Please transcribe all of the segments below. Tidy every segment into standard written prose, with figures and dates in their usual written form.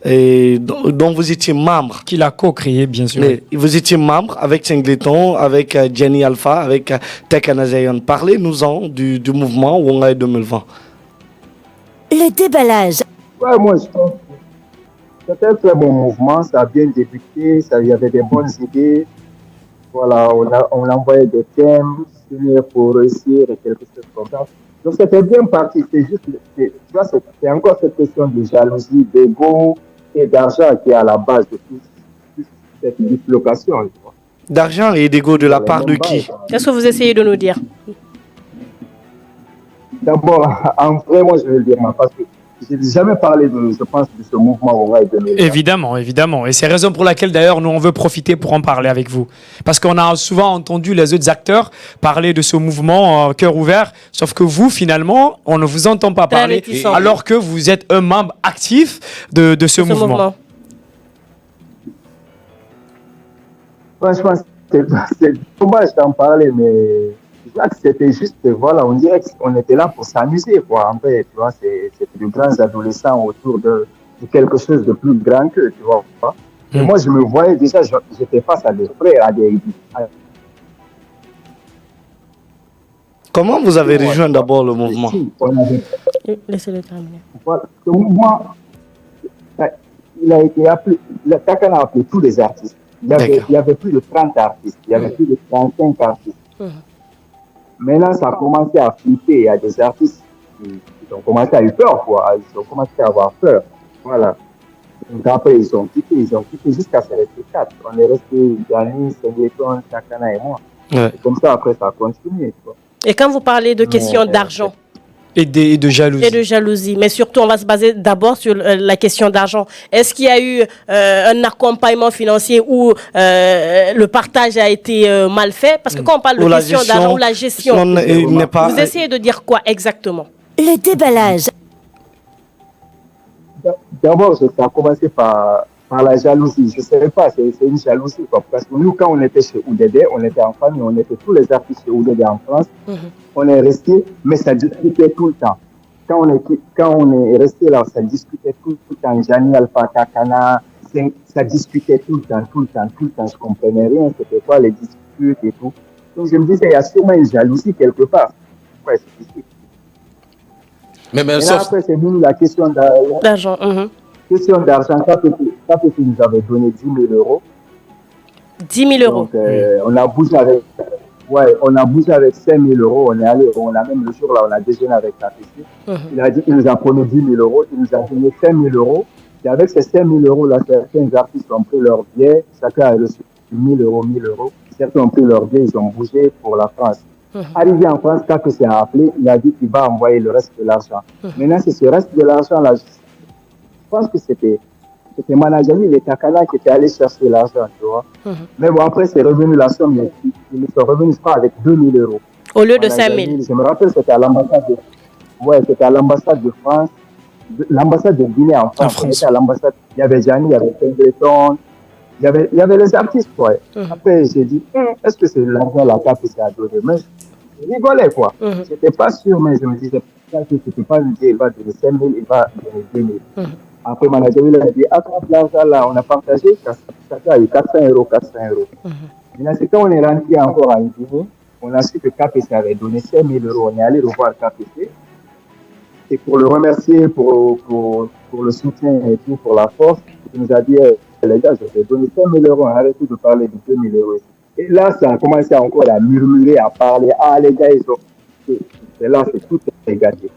dont vous étiez membre. Qu'il a co-créé, bien sûr. Vous étiez membre avec Singleton, avec Jenny Alpha, avec Tekana Zayon. Parlez-nous-en du mouvement Wongai 2020. Le déballage. Ouais, moi, je pense que c'était un très bon mouvement. Ça a bien débuté. Il y avait des bonnes idées. Voilà, on envoyait des thèmes pour réussir et quelque chose comme ça. Donc, c'était bien parti. C'est encore cette question de jalousie, d'ego et d'argent qui est à la base de toute cette dislocation. D'argent et d'ego de la part de qui? Qu'est-ce que vous essayez de nous dire? D'abord, en vrai, moi, je vais le dire, parce que je n'ai jamais parlé de ce mouvement. Évidemment. Et c'est la raison pour laquelle, d'ailleurs, nous, on veut profiter pour en parler avec vous. Parce qu'on a souvent entendu les autres acteurs parler de ce mouvement cœur ouvert, sauf que vous, finalement, on ne vous entend pas parler, alors que vous êtes un membre actif de ce mouvement. Franchement, c'est dommage d'en parler, mais je crois que c'était juste, voilà, on dirait qu'on était là pour s'amuser, quoi. En fait, tu vois, c'était de grands adolescents autour de quelque chose de plus grand qu'eux, tu vois. Et moi, je me voyais déjà, j'étais face à des frères, Comment vous avez rejoint d'abord le mouvement? Laissez-le terminer. Voilà, ce mouvement, il a été appelé, Takana a appelé tous les artistes. Il y avait plus de 30 artistes, il y avait plus de 35 artistes. Maintenant, ça a commencé à flipper. Il y a des artistes qui ont commencé à avoir peur, quoi. Ils ont commencé à avoir peur. Voilà. Donc après, ils ont quitté jusqu'à se rester 4. On est resté Yannis, Sengleton, Takana et moi. Ouais. Et comme ça, après, ça a continué, quoi. Et quand vous parlez de questions d'argent, et de jalousie. Et de jalousie. Mais surtout, on va se baser d'abord sur la question d'argent. Est-ce qu'il y a eu un accompagnement financier où le partage a été mal fait? Parce que quand on parle de question d'argent ou la gestion, vous essayez de dire quoi exactement? Le déballage. D'abord, ça a commencé par la jalousie. Je ne savais pas, c'est une jalousie. Quoi. Parce que nous, quand on était chez ODD, on était en famille, on était tous les artistes chez ODD en France. On est resté, mais ça discutait tout le temps. Quand on est resté là, ça discutait tout le temps. Jani Alpha, Takana, ça discutait tout le temps. Je comprenais rien, c'était quoi les disputes et tout. Donc je me disais, il y a sûrement une jalousie quelque part. Ouais, c'est difficile. Mais là, après, c'est venu la question d'argent. Question d'argent, ça nous avait donné 10 000 euros. 10 000 euros. Donc, on a bougé avec 5 000 euros. On a même le jour là, on a déjeuné avec KPC. Il a dit qu'il nous a promis 10 000 euros. Il nous a donné 5 000 euros. Et avec ces 5 000 euros là, certains artistes ont pris leur billet. Chacun a reçu 1 000 euros. Certains ont pris leur billet, ils ont bougé pour la France. Arrivé en France, KPC a appelé. Il a dit qu'il va envoyer le reste de l'argent. Maintenant, c'est ce reste de l'argent là. Je pense que c'était Manajami, les Takana qui étaient allés chercher l'argent, tu vois. Mais bon, après, c'est revenu la somme. Ils sont revenus, je crois, avec 2 000 euros. Au lieu de 5 000. Je me rappelle, c'était à l'ambassade de France, l'ambassade de Guinée en France. C'était à l'ambassade. Il y avait Gianni, il y avait Pendleton, il y avait les artistes, quoi. Après, j'ai dit, est-ce que c'est l'argent la carte que c'est à donner? Mais je rigolais, quoi. Je n'étais pas sûr, mais je me disais, que c'était pas une idée, il va donner 5 000, il va donner 2 000. Après, manager, il a dit, attrape l'argent là, on a partagé, chacun a eu 400 euros. Maintenant, c'est quand on est rentré encore à Guinée, on a su que KPC avait donné 5 000 euros. On est allé revoir KPC. Et pour le remercier pour le soutien et tout, pour la force, il nous a dit, les gars, je vais donner 5 000 euros, arrêtez de parler de 2 000 euros. Et là, ça a commencé encore à murmurer, à parler. Ah, les gars, ils ont. Et là, c'est tout négatif.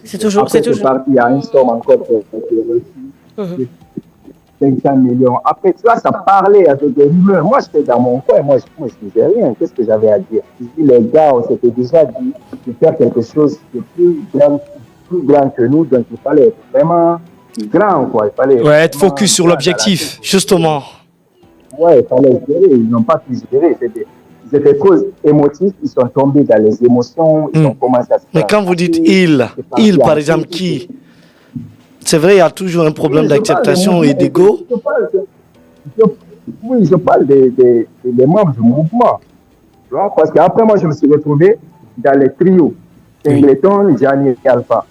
C'est toujours. Parti, il y a une somme encore qui a été reçue. 500 millions. Après, tu vois, ça parlait avec des rumeurs. Moi, j'étais dans mon coin. Moi, je ne disais rien. Qu'est-ce que j'avais à dire? Je dis, les gars, on s'était déjà dit de faire quelque chose de plus grand que nous. Donc, il fallait être vraiment grand, quoi. Il fallait être focus sur l'objectif, justement. Ouais, il fallait gérer. Ils n'ont pas pu gérer. Ils étaient trop émotifs, ils sont tombés dans les émotions, ils ont commencé à se Mais quand vous dites il par exemple, qui? C'est vrai, il y a toujours un problème d'acceptation et d'ego. Oui, je parle des membres du mouvement. Tu vois, parce qu'après, moi, je me suis retrouvé dans les trios. Singleton, Gianni et Alpha.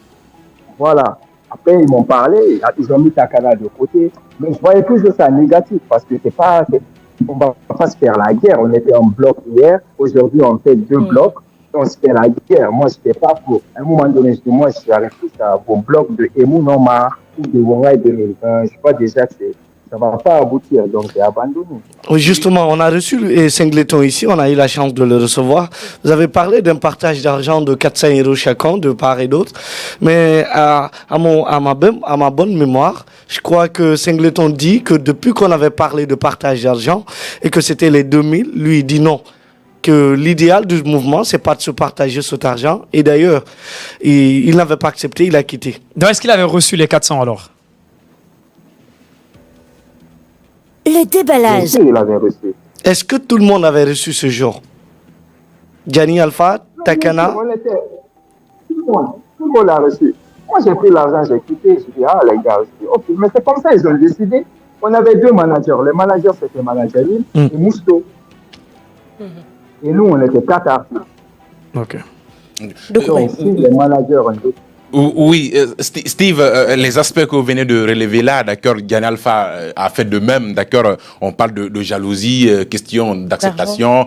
Voilà. Après, ils m'ont parlé, ils ont mis Takana de côté. Mais je voyais toujours ça négatif parce que c'est pas, on va pas se faire la guerre. On était en bloc hier, aujourd'hui on fait 2 blocs. On se fait la guerre. Moi, je n'étais pas pour. À un moment donné, moi, je suis arrêté à vos blocs de Emou Noma ou de Wongai 2020. Je vois déjà que ça ne va pas aboutir, donc j'ai abandonné. Oui, justement, on a reçu Singleton ici, on a eu la chance de le recevoir. Vous avez parlé d'un partage d'argent de 400 € chacun, de part et d'autre. Mais à ma bonne mémoire, je crois que Singleton dit que depuis qu'on avait parlé de partage d'argent et que c'était les 2000, lui, il dit non. Que l'idéal du mouvement, c'est pas de se partager cet argent. Et d'ailleurs, il n'avait pas accepté, il a quitté. Donc, est-ce qu'il avait reçu les 400 alors? Le déballage. Il avait reçu. Est-ce que tout le monde avait reçu ce jour? Gianni Alpha, Takana? Tout le monde a reçu. Moi, j'ai pris l'argent, j'ai quitté. Je dis, ah, les gars, ok. Mais c'est comme ça, ils ont décidé. On avait 2 managers. Le manager, c'était manager Lille et Mousto. Et nous, on était 4 artistes. Ok. Donc, si les managers ont dit. Oui, Steve, les aspects que vous venez de relever là, d'accord, Gianni Alpha a fait de même, d'accord, on parle de jalousie, question d'acceptation,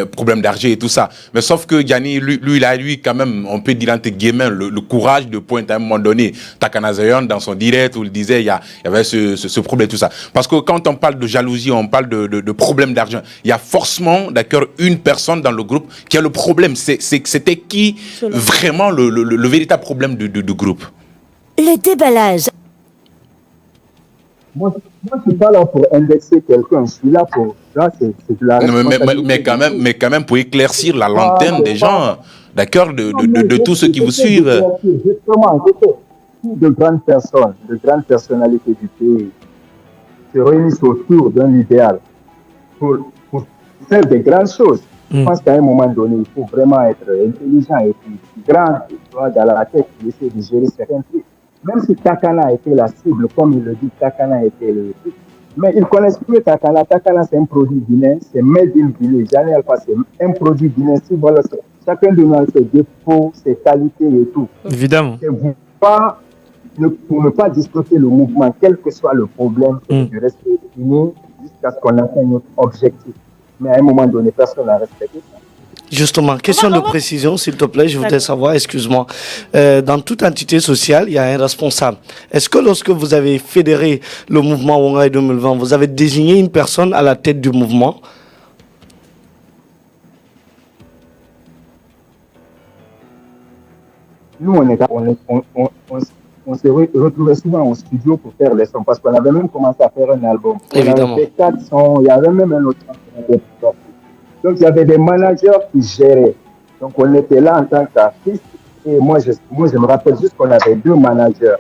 problème d'argent et tout ça. Mais sauf que Gianni, lui, il a quand même, on peut dire entre guillemets, le courage de pointer à un moment donné Takana Zion dans son direct où il disait il y avait ce problème et tout ça. Parce que quand on parle de jalousie, on parle de problème d'argent, il y a forcément, d'accord, une personne dans le groupe qui a le problème. C'était qui vraiment le véritable problème du groupe? Le déballage. Moi, je ne suis pas là pour indexer quelqu'un. Je suis là pour. Là, c'est de la responsabilité. Mais quand même, pour éclaircir la lanterne des gens, d'accord, de tous ceux qui vous suivent. Justement, de grandes personnes, de grandes personnalités du pays se réunissent autour d'un idéal pour faire des grandes choses. Je pense qu'à un moment donné, il faut vraiment être intelligent et puis grand, dans la tête, pour essayer de gérer certains trucs. Même si Takana a été la cible, comme il le dit, Takana a été le truc. Mais ils connaissent plus Takana. Takana, c'est un produit guinéen, c'est made in Guinée. Gianni Alpha, c'est un produit guinéen. Si voilà, chacun de nous a ses défauts, ses qualités et tout. Évidemment. Pour ne pas disloquer le mouvement, quel que soit le problème, de rester unis jusqu'à ce qu'on atteigne notre objectif. Mais à un moment donné, personne n'a respecté ça. Justement, question de précision, s'il te plaît, je voudrais savoir, excuse-moi, dans toute entité sociale, il y a un responsable. Est-ce que lorsque vous avez fédéré le mouvement Wongai 2020, vous avez désigné une personne à la tête du mouvement? Nous, on se retrouvait souvent au studio pour faire les sons, parce qu'on avait même commencé à faire un album. Évidemment. On avait fait 4 sons, il y avait même un autre son. Donc, il y avait des managers qui géraient. Donc, on était là en tant qu'artistes. Et moi, je me rappelle juste qu'on avait 2 managers.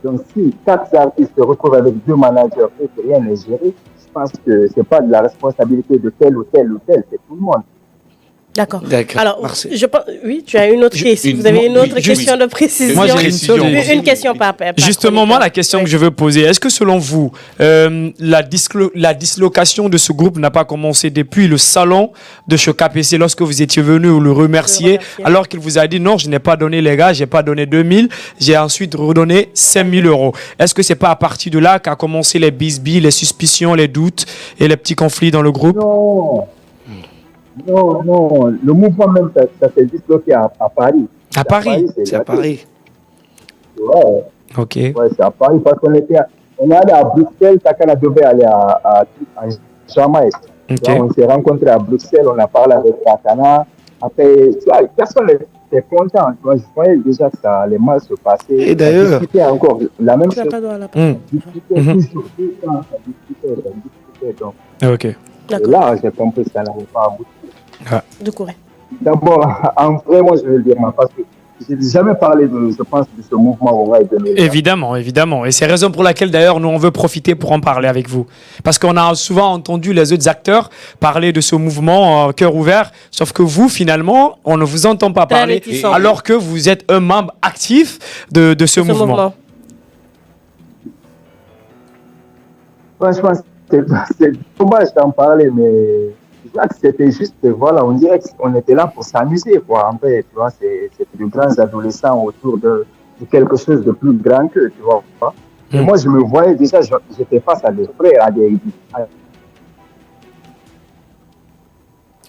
Donc, si 4 artistes se retrouvent avec 2 managers et que rien n'est géré, je pense que ce n'est pas de la responsabilité de tel ou tel ou tel, c'est tout le monde. D'accord. Alors, je pense, oui, tu as une autre question. Vous avez une autre question de précision. Moi, j'ai une question par justement, moi, la question que je veux poser, est-ce que selon vous, la dislocation de ce groupe n'a pas commencé depuis le salon de KPC lorsque vous étiez venu le remercier, alors qu'il vous a dit non, je n'ai pas donné les gars, j'ai pas donné 2000, j'ai ensuite redonné 5000 €. Est-ce que c'est pas à partir de là qu'a commencé les bisbilles, les suspicions, les doutes et les petits conflits dans le groupe? Non, le mouvement même, ça s'est disloqué à Paris. À Paris? C'est à Paris. Ouais. Ok. Ouais, c'est à Paris parce qu'on est allé à Bruxelles, Takana devait aller à Jamaïque. Okay. On s'est rencontrés à Bruxelles, on a parlé avec Takana. Après, tu vois, personne n'était content. Je voyais déjà que ça allait mal se passer. Et d'ailleurs, on discutait encore la même chose. On discutait toujours, ça discutait. Donc, Ok. et là, j'ai compris que ça n'allait pas aboutir. De Corée. D'abord, en vrai, moi, je vais le dire, parce que je n'ai jamais parlé, je pense, de ce mouvement Wongai 2020. Évidemment, évidemment. Et c'est la raison pour laquelle, d'ailleurs, nous, on veut profiter pour en parler avec vous. Parce qu'on a souvent entendu les autres acteurs parler de ce mouvement cœur ouvert, sauf que vous, finalement, on ne vous entend pas parler, alors que vous êtes un membre actif de ce mouvement. Franchement, c'est dommage d'en parler, mais c'était juste, voilà, on dirait qu'on était là pour s'amuser, quoi. En fait, tu vois, c'était de grands adolescents autour quelque chose de plus grand qu'eux, tu vois. Et moi, je me voyais déjà, j'étais face à des frères,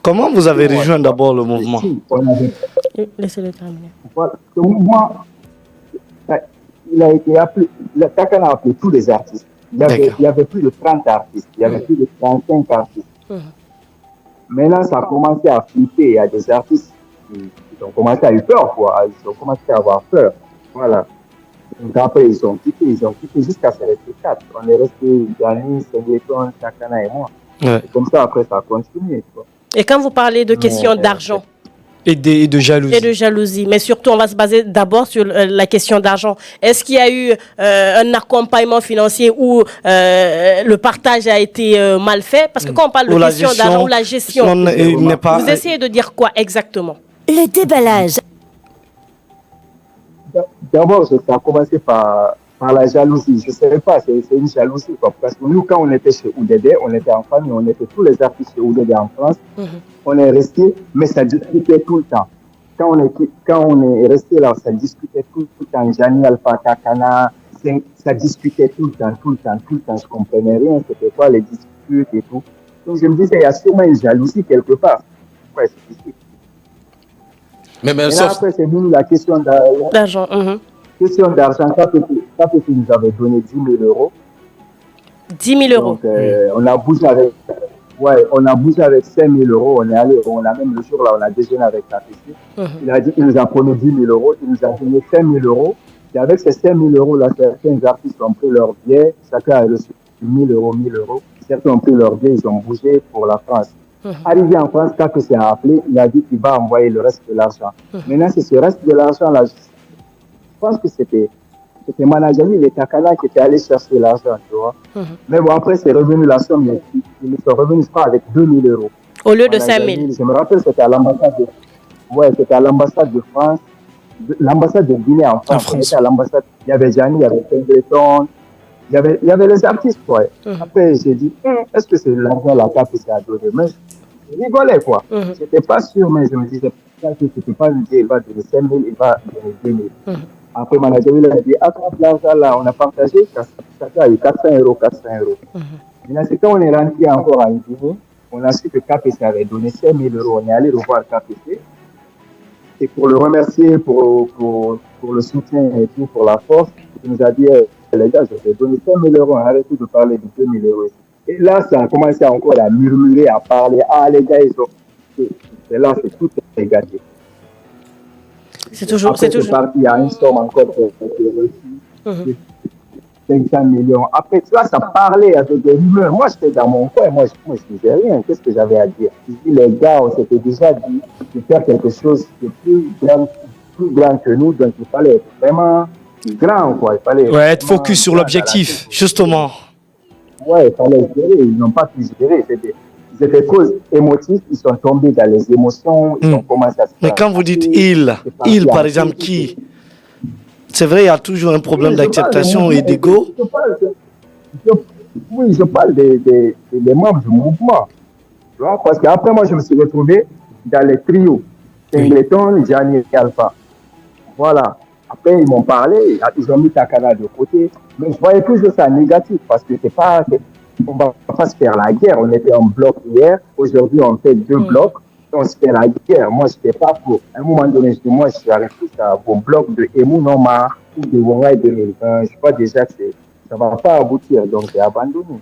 Comment vous avez rejoint d'abord le mouvement? Laissez-le terminer. Voilà. Le mouvement, il a été appelé, Takana a appelé tous les artistes. Il y avait plus de 30 artistes, il y avait plus de 35 artistes. Maintenant, ça a commencé à flipper. Il y a des artistes qui ont commencé à avoir peur, quoi. Ils ont commencé à avoir peur. Voilà. Donc après, ils ont quitté jusqu'à se rester 4. On est resté Yannis, Sengleton, Takana et moi. Ouais. Et comme ça, après, ça a continué, quoi. Et quand vous parlez de questions d'argent et de jalousie. Et de jalousie. Mais surtout, on va se baser d'abord sur la question d'argent. Est-ce qu'il y a eu un accompagnement financier où le partage a été mal fait? Parce que quand on parle de question d'argent ou la gestion, vous essayez de dire quoi exactement? Le déballage. D'abord, ça a commencé par la jalousie. Je ne savais pas, c'est une jalousie, quoi. Parce que nous, quand on était chez ODD, on était en famille, on était tous les artistes chez ODD en France. On est resté, mais ça discutait tout le temps. Quand on est resté là, ça discutait tout le temps. Gianni Alpha, Takana, ça discutait tout le temps. Je comprenais rien. C'était quoi les disputes et tout. Donc je me disais, il y a sûrement une jalousie quelque part. Ouais, c'est difficile. Mais là, après, c'est venu la question d'argent. Question d'argent, Kapeti nous avait donné 10 000 euros. 10 000 euros. Donc, on a bougé avec 5 000 euros. On est allé, on a même le jour là, on a déjeuné avec Kapeti. Il a dit qu'il nous a promis 10 000 euros. Il nous a donné 5 000 euros. Et avec ces 5 000 euros là, certains artistes ont pris leur billet. Chacun a reçu 1 000 euros, 1 000 euros. Certains ont pris leur billet, ils ont bougé pour la France. Arrivé en France, Kapeti a appelé, il a dit qu'il va envoyer le reste de l'argent. Maintenant, c'est ce reste de l'argent là. Je pense que c'était Manajami, les Takana qui étaient allés chercher l'argent, tu vois. Mais bon, après, c'est revenu la somme. Ils sont revenus, je crois, avec 2 000 euros. Au lieu de 5 000. Je me rappelle, c'était à l'ambassade de France, l'ambassade de Guinée en France. C'était à l'ambassade. Il y avait Gianni, il y avait Sengleton, il y avait les artistes, quoi. Après, j'ai dit, est-ce que c'est l'argent la Kapeti a donné? Mais je rigolais, quoi. Je n'étais pas sûr, mais je me disais, je ne peux pas lui dire, il va donner 5 000, il va donner 2 000. Après, mon manager il a dit, attrape l'argent là, on a partagé, chacun a eu 400 euros. Maintenant, c'est quand on est rentré encore en Guinée, on a su que Kapeti avait donné 5 000 euros. On est allé revoir Kapeti. Et pour le remercier pour le soutien et tout, pour la force, il nous a dit, les gars, je vais donner 5 000 euros, arrêtez de parler de 2 000 euros. Et là, ça a commencé encore à murmurer, à parler. Ah, les gars, ils ont. Et là, c'est tout est gagné. C'est toujours. Parti, il y a une somme encore pour reçu. 500 millions. Après, tu vois, ça parlait avec des rumeurs. Moi, j'étais dans mon coin. Moi, je ne disais rien. Qu'est-ce que j'avais à dire? Je dis, les gars, on s'était déjà dit de faire quelque chose de plus grand que nous. Donc, il fallait être vraiment grand, quoi. Il fallait être focus sur l'objectif, justement. Ouais, il fallait gérer. Ils n'ont pas pu gérer. Ils étaient trop émotifs. Ils sont tombés dans les émotions. Ils ont commencé à se Mais quand vous dites il, par exemple, qui? C'est vrai, il y a toujours un problème d'acceptation et d'ego. Oui, je parle des membres du mouvement. Tu vois, parce qu'après, moi, je me suis retrouvé dans les trios. Sengleton, Gianni Alpha. Voilà. Après, ils m'ont parlé, ils ont mis Takana de côté. Mais je voyais toujours ça négatif parce que c'est pas. On ne va pas se faire la guerre. On était en bloc hier. Aujourd'hui, on fait 2 blocs. On se fait la guerre. Moi, je n'étais pas pour. À un moment donné, je dis, moi, je suis arrivé à vos blocs de Emou Noma ou de Wongai 2020. Je vois déjà que ça ne va pas aboutir. Donc, j'ai abandonné.